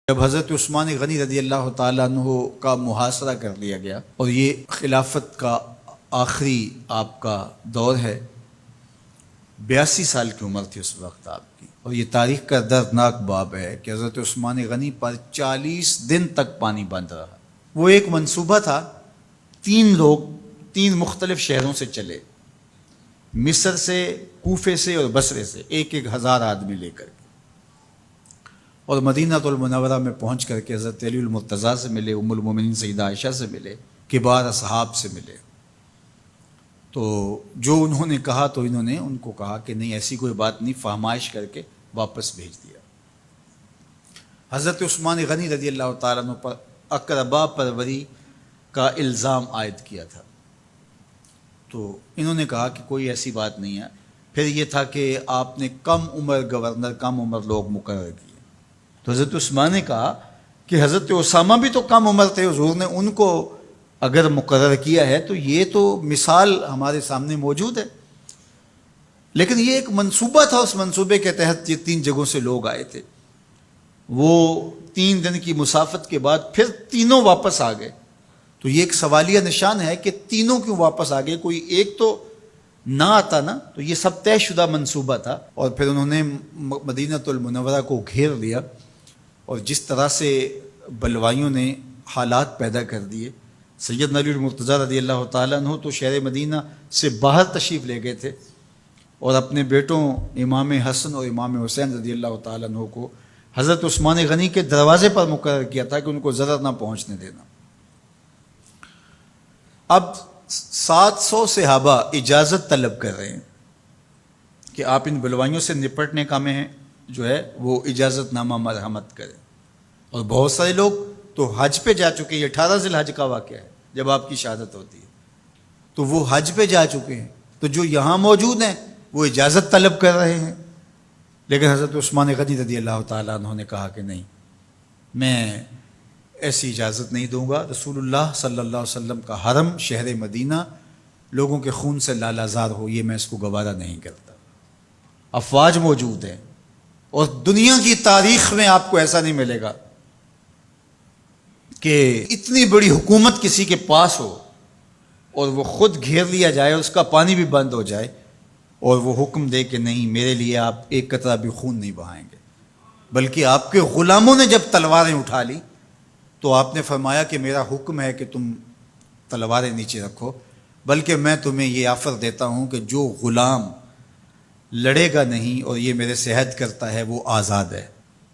جب حضرت عثمان غنی رضی اللہ تعالیٰ عنہ کا محاصرہ کر لیا گیا اور یہ خلافت کا آخری آپ کا دور ہے، 82 سال کی عمر تھی اس وقت آپ کی، اور یہ تاریخ کا دردناک باب ہے کہ حضرت عثمان غنی پر 40 دن تک پانی بند رہا۔ وہ ایک منصوبہ تھا، 3 لوگ 3 مختلف شہروں سے چلے، مصر سے، کوفے سے اور بصرے سے، 1,000 آدمی لے کر کے، اور مدینہ المنورہ میں پہنچ کر کے حضرت علی المرتضیٰ سے ملے، ام المومنین سیدہ عائشہ سے ملے، کبار اصحاب سے ملے۔ تو جو انہوں نے کہا تو انہوں نے ان کو کہا کہ نہیں، ایسی کوئی بات نہیں، فہمائش کر کے واپس بھیج دیا۔ حضرت عثمان غنی رضی اللہ تعالیٰ عنہ پر اقربا پروری کا الزام عائد کیا تھا، تو انہوں نے کہا کہ کوئی ایسی بات نہیں ہے۔ پھر یہ تھا کہ آپ نے کم عمر گورنر، کم عمر لوگ مقرر کیے، تو حضرت عثمان نے کہا کہ حضرت اسامہ بھی تو کم عمر تھے، حضور نے ان کو اگر مقرر کیا ہے تو یہ تو مثال ہمارے سامنے موجود ہے، لیکن یہ ایک منصوبہ تھا، اس منصوبے کے تحت یہ 3 جگہوں سے لوگ آئے تھے۔ وہ 3 دن کی مسافت کے بعد پھر تینوں واپس آ گئے، تو یہ ایک سوالیہ نشان ہے کہ تینوں کیوں واپس آ گئے، کوئی ایک تو نہ آتا نا، تو یہ سب طے شدہ منصوبہ تھا۔ اور پھر انہوں نے مدینہ المنورہ کو گھیر لیا، اور جس طرح سے بلوائیوں نے حالات پیدا کر دیے، سیدنا علی المرتضیٰ رضی اللہ تعالیٰ عنہ تو شہر مدینہ سے باہر تشریف لے گئے تھے، اور اپنے بیٹوں امام حسن اور امام حسین رضی اللہ تعالیٰ عنہ کو حضرت عثمان غنی کے دروازے پر مقرر کیا تھا کہ ان کو ضرر نہ پہنچنے دینا۔ اب 700 صحابہ اجازت طلب کر رہے ہیں کہ آپ ان بلوائیوں سے نپٹنے کا میں جو ہے وہ اجازت نامہ مرحمت کریں، اور بہت سارے لوگ تو حج پہ جا چکے ہیں۔ 18 ذی الحج کا واقعہ ہے جب آپ کی شہادت ہوتی ہے، تو وہ حج پہ جا چکے ہیں، تو جو یہاں موجود ہیں وہ اجازت طلب کر رہے ہیں، لیکن حضرت عثمان غنی رضی اللہ تعالیٰ عنہ نے کہا کہ نہیں، میں ایسی اجازت نہیں دوں گا۔ رسول اللہ صلی اللہ علیہ وسلم کا حرم شہر مدینہ لوگوں کے خون سے لالازار ہو، یہ میں اس کو گوارا نہیں کرتا۔ افواج موجود ہیں، اور دنیا کی تاریخ میں آپ کو ایسا نہیں ملے گا کہ اتنی بڑی حکومت کسی کے پاس ہو اور وہ خود گھیر لیا جائے، اس کا پانی بھی بند ہو جائے، اور وہ حکم دے کہ نہیں، میرے لیے آپ ایک قطرہ بھی خون نہیں بہائیں گے۔ بلکہ آپ کے غلاموں نے جب تلواریں اٹھا لی تو آپ نے فرمایا کہ میرا حکم ہے کہ تم تلواریں نیچے رکھو، بلکہ میں تمہیں یہ آفر دیتا ہوں کہ جو غلام لڑے گا نہیں اور یہ میرے سے عہد کرتا ہے وہ آزاد ہے۔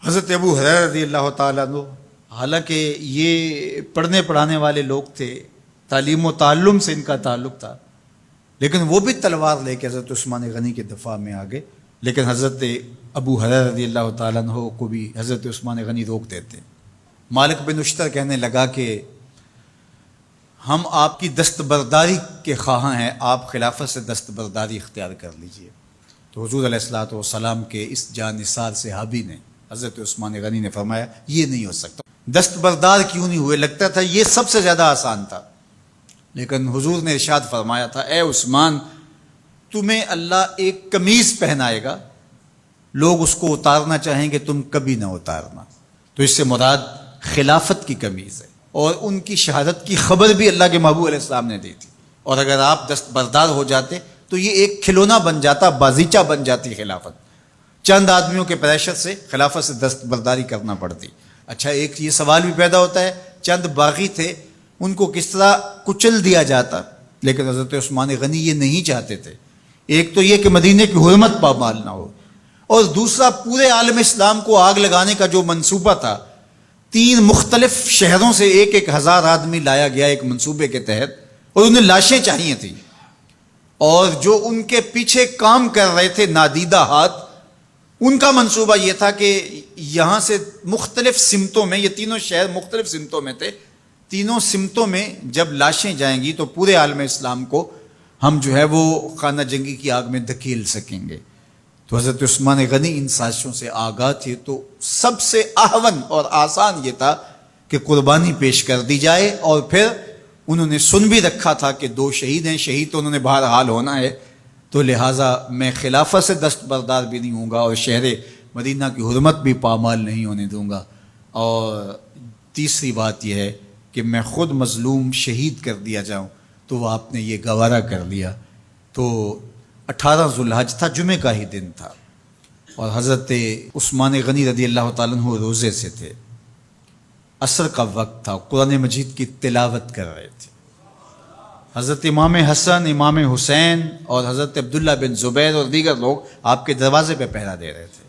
حضرت ابو ہریرہ رضی اللہ تعالیٰ عنہ، حالانکہ یہ پڑھنے پڑھانے والے لوگ تھے، تعلیم و تعلم سے ان کا تعلق تھا، لیکن وہ بھی تلوار لے کے حضرت عثمان غنی کے دفاع میں آ گئے، لیکن حضرت ابو ہریرہ رضی اللہ تعالیٰ عنہ کو بھی حضرت عثمان غنی روک دیتے۔ مالک بن اشتر کہنے لگا کہ ہم آپ کی دستبرداری کے خواہاں ہیں، آپ خلافت سے دستبرداری اختیار کر لیجئے۔ تو حضور علیہ الصلوۃ والسلام کے اس جانثار صحابی نے، حضرت عثمان غنی نے فرمایا یہ نہیں ہو سکتا۔ دستبردار کیوں نہیں ہوئے؟ لگتا تھا یہ سب سے زیادہ آسان تھا، لیکن حضور نے ارشاد فرمایا تھا، اے عثمان، تمہیں اللہ ایک قمیض پہنائے گا، لوگ اس کو اتارنا چاہیں گے، تم کبھی نہ اتارنا۔ تو اس سے مراد خلافت کی قمیض ہے، اور ان کی شہادت کی خبر بھی اللہ کے محبوب علیہ السلام نے دی تھی، اور اگر آپ دستبردار ہو جاتے تو یہ ایک کھلونا بن جاتا، بازیچہ بن جاتی خلافت۔ چند آدمیوں کے پریشر سے خلافت سے دستبرداری کرنا پڑتی۔ اچھا، ایک یہ سوال بھی پیدا ہوتا ہے، چند باغی تھے، ان کو کس طرح کچل دیا جاتا؟ لیکن حضرت عثمان غنی یہ نہیں چاہتے تھے۔ ایک تو یہ کہ مدینے کی حرمت پامال نہ ہو، اور دوسرا پورے عالم اسلام کو آگ لگانے کا جو منصوبہ تھا، 3 مختلف شہروں سے 1,000 آدمی لایا گیا ایک منصوبے کے تحت، اور انہیں لاشیں چاہیے تھیں، اور جو ان کے پیچھے کام کر رہے تھے نادیدہ ہاتھ، ان کا منصوبہ یہ تھا کہ یہاں سے مختلف سمتوں میں، یہ تینوں شہر مختلف سمتوں میں تھے، تینوں سمتوں میں جب لاشیں جائیں گی تو پورے عالم اسلام کو ہم جو ہے وہ خانہ جنگی کی آگ میں دھکیل سکیں گے۔ تو حضرت عثمان غنی ان سازشوں سے آگاہ تھے، تو سب سے اہون اور آسان یہ تھا کہ قربانی پیش کر دی جائے، اور پھر انہوں نے سن بھی رکھا تھا کہ 2 شہید ہیں، شہید تو انہوں نے بہرحال ہونا ہے، تو لہٰذا میں خلافت سے دستبردار بھی نہیں ہوں گا، اور شہر مدینہ کی حرمت بھی پامال نہیں ہونے دوں گا۔ اور تیسری بات یہ ہے کہ میں خود مظلوم شہید کر دیا جاؤں، تو وہ آپ نے یہ گوارا کر لیا۔ تو 18 ذوالحج تھا، جمعہ کا ہی دن تھا، اور حضرت عثمان غنی رضی اللہ تعالیٰ عنہ روزے سے تھے، عصر کا وقت تھا، قرآن مجید کی تلاوت کر رہے تھے۔ حضرت امام حسن، امام حسین اور حضرت عبداللہ بن زبیر اور دیگر لوگ آپ کے دروازے پہ پہرا دے رہے تھے،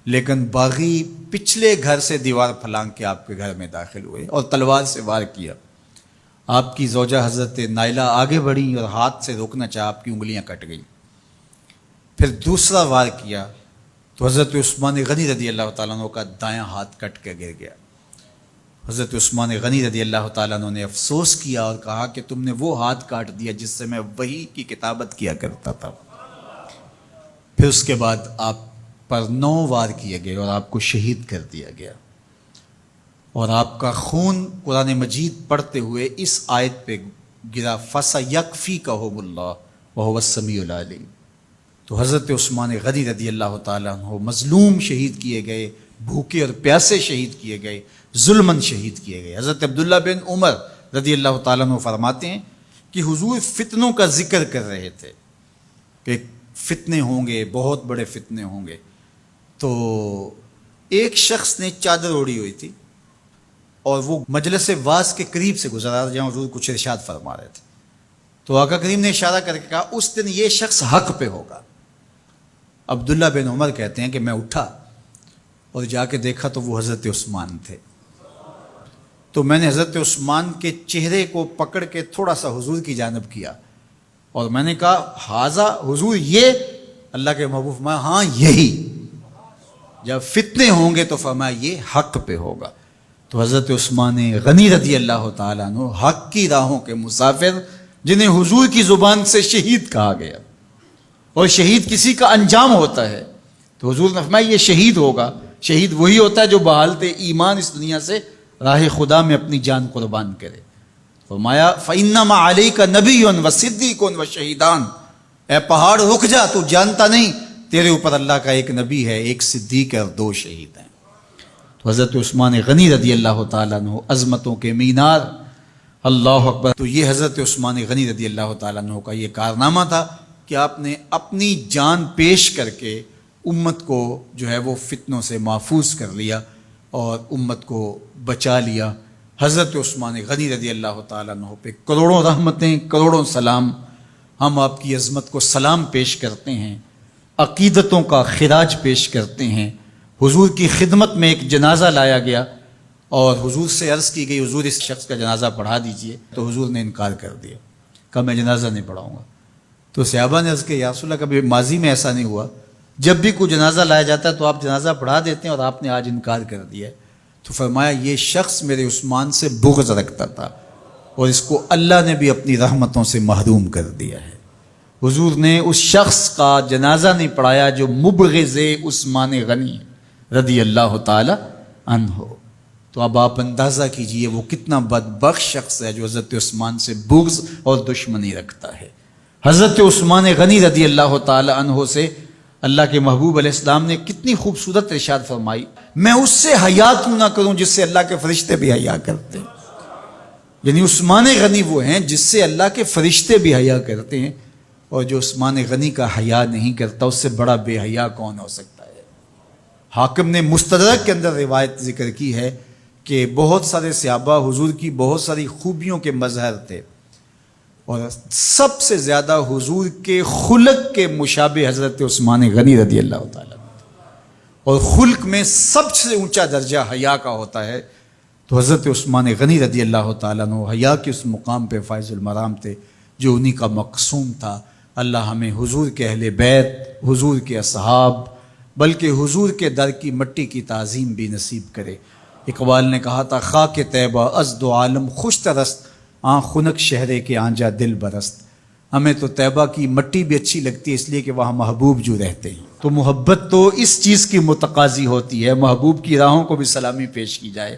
لیکن باغی پچھلے گھر سے دیوار پھلانگ کے آپ کے گھر میں داخل ہوئے اور تلوار سے وار کیا۔ آپ کی زوجہ حضرت نائلہ آگے بڑھی اور ہاتھ سے روکنا چاہا، آپ کی انگلیاں کٹ گئیں۔ پھر دوسرا وار کیا تو حضرت عثمان غنی رضی اللہ تعالیٰ عنہ کا دایاں ہاتھ کٹ کے گر گیا۔ حضرت عثمان غنی رضی اللہ تعالیٰ عنہ نے افسوس کیا اور کہا کہ تم نے وہ ہاتھ کاٹ دیا جس سے میں وحی کی کتابت کیا کرتا تھا۔ پھر اس کے بعد آپ پر 9 وار کیے گئے اور آپ کو شہید کر دیا گیا، اور آپ کا خون قرآن مجید پڑھتے ہوئے اس آیت پہ گرا، فَسَيَكْفِيكَهُمُ اللَّهُ وَهُوَ السَّمِيعُ الْعَلِيمُ۔ تو حضرت عثمان غنی رضی اللہ تعالیٰ عنہ مظلوم شہید کیے گئے، بھوکے اور پیاسے شہید کیے گئے، ظلماً شہید کیے گئے۔ حضرت عبداللہ بن عمر رضی اللہ تعالیٰ عنہ فرماتے ہیں کہ حضور فتنوں کا ذکر کر رہے تھے کہ فتنے ہوں گے، بہت بڑے فتنے ہوں گے۔ تو ایک شخص نے چادر اوڑھی ہوئی تھی اور وہ مجلس واعظ کے قریب سے گزرا جہاں حضور کچھ ارشاد فرما رہے تھے، تو آقا کریم نے اشارہ کر کے کہا اس دن یہ شخص حق پہ ہوگا۔ عبداللہ بن عمر کہتے ہیں کہ میں اٹھا اور جا کے دیکھا تو وہ حضرت عثمان تھے۔ تو میں نے حضرت عثمان کے چہرے کو پکڑ کے تھوڑا سا حضور کی جانب کیا اور میں نے کہا حاذا، حضور یہ؟ اللہ کے محبوب فرمایا ہاں یہی، جب فتنے ہوں گے تو فرمایا یہ حق پہ ہوگا۔ تو حضرت عثمان غنی رضی اللہ تعالیٰ عنہ حق کی راہوں کے مسافر، جنہیں حضور کی زبان سے شہید کہا گیا، اور شہید کسی کا انجام ہوتا ہے، تو حضور نے فرمایا یہ شہید ہوگا۔ شہید وہی ہوتا ہے جو بحالت ایمان اس دنیا سے راہ خدا میں اپنی جان قربان کرے۔ فرمایا فَإِنَّمَا عَلَيْكَ نَبِيٌّ وَصِدِّيقٌ وَشَهِيدَانِ، اے پہاڑ رک جا، تو جانتا نہیں تیرے اوپر اللہ کا ایک نبی ہے، ایک صدیق ہے اور 2 شہید ہیں۔ تو حضرت عثمان غنی رضی اللہ تعالیٰ عنہ عظمتوں کے مینار، اللہ اکبر۔ تو یہ حضرت عثمان غنی رضی اللہ تعالیٰ عنہ کا یہ کارنامہ تھا کہ آپ نے اپنی جان پیش کر کے امت کو جو ہے وہ فتنوں سے محفوظ کر لیا اور امت کو بچا لیا۔ حضرت عثمان غنی رضی اللہ تعالیٰ عنہ پہ کروڑوں رحمتیں، کروڑوں سلام۔ ہم آپ کی عظمت کو سلام پیش کرتے ہیں، عقیدتوں کا خراج پیش کرتے ہیں۔ حضور کی خدمت میں ایک جنازہ لایا گیا اور حضور سے عرض کی گئی حضور اس شخص کا جنازہ پڑھا دیجئے، تو حضور نے انکار کر دیا، کہا میں جنازہ نہیں پڑھاؤں گا۔ تو صحابہ نے عرض کیا یا رسول اللہ، کبھی ماضی میں ایسا نہیں ہوا، جب بھی کوئی جنازہ لایا جاتا ہے تو آپ جنازہ پڑھا دیتے ہیں اور آپ نے آج انکار کر دیا ہے۔ تو فرمایا یہ شخص میرے عثمان سے بغض رکھتا تھا اور اس کو اللہ نے بھی اپنی رحمتوں سے محروم کر دیا ہے۔ حضور نے اس شخص کا جنازہ نہیں پڑھایا جو مبغض عثمان غنی رضی اللہ تعالی عنہ۔ تو اب آپ اندازہ کیجئے وہ کتنا بدبخت شخص ہے جو حضرت عثمان سے بغض اور دشمنی رکھتا ہے۔ حضرت عثمان غنی رضی اللہ تعالی عنہ سے اللہ کے محبوب علیہ السلام نے کتنی خوبصورت ارشاد فرمائی، میں اس سے حیا کیوں نہ کروں جس سے اللہ کے فرشتے بھی حیا کرتے ہیں۔ یعنی عثمان غنی وہ ہیں جس سے اللہ کے فرشتے بھی حیا کرتے ہیں، اور جو عثمان غنی کا حیا نہیں کرتا اس سے بڑا بے حیا کون ہو سکتا ہے۔ حاکم نے مستدرک کے اندر روایت ذکر کی ہے کہ بہت سارے صحابہ حضور کی بہت ساری خوبیوں کے مظہر تھے، اور سب سے زیادہ حضور کے خلق کے مشابہ حضرت عثمان غنی رضی اللہ تعالیٰ، اور خلق میں سب سے اونچا درجہ حیا کا ہوتا ہے۔ تو حضرت عثمان غنی رضی اللہ تعالیٰ عنہ حیا کے اس مقام پہ فائز المرام تھے جو انہی کا مقصوم تھا۔ اللہ ہمیں حضور کے اہل بیت، حضور کے اصحاب، بلکہ حضور کے در کی مٹی کی تعظیم بھی نصیب کرے۔ اقبال نے کہا تھا خاک طیبہ از دو عالم خوش ترست، آن خنک شہرے کے آنجا دل برست۔ ہمیں تو طیبہ کی مٹی بھی اچھی لگتی ہے اس لیے کہ وہاں محبوب جو رہتے ہیں۔ تو محبت تو اس چیز کی متقاضی ہوتی ہے، محبوب کی راہوں کو بھی سلامی پیش کی جائے۔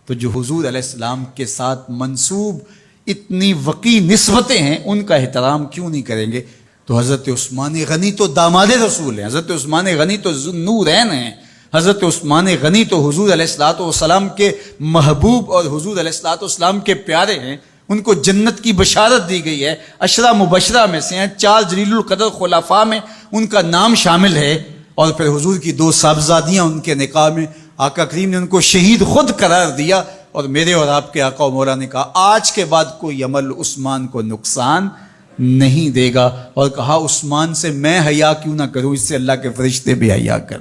تو جو حضور علیہ السلام کے ساتھ منسوب اتنی وقی نسبتیں ہیں ان کا احترام کیوں نہیں کریں گے؟ تو حضرت عثمان غنی تو داماد رسول ہیں، حضرت عثمان غنی تو ذو النورین ہیں، حضرت عثمان غنی تو حضور علیہ الصلوۃ والسلام کے محبوب اور حضور علیہ الصلوۃ والسلام کے پیارے ہیں، ان کو جنت کی بشارت دی گئی ہے، عشرہ مبشرہ میں سے ہیں، 4 جلیل القدر خلفاء میں ان کا نام شامل ہے، اور پھر حضور کی 2 صاحبزادیاں ان کے نکاح میں آقا کریم نے ان کو شہید خود قرار دیا، اور میرے اور آپ کے آقا و مولا نے کہا آج کے بعد کوئی عمل عثمان کو نقصان نہیں دے گا، اور کہا عثمان سے میں حیا کیوں نہ کروں، اس سے اللہ کے فرشتے بھی حیا کر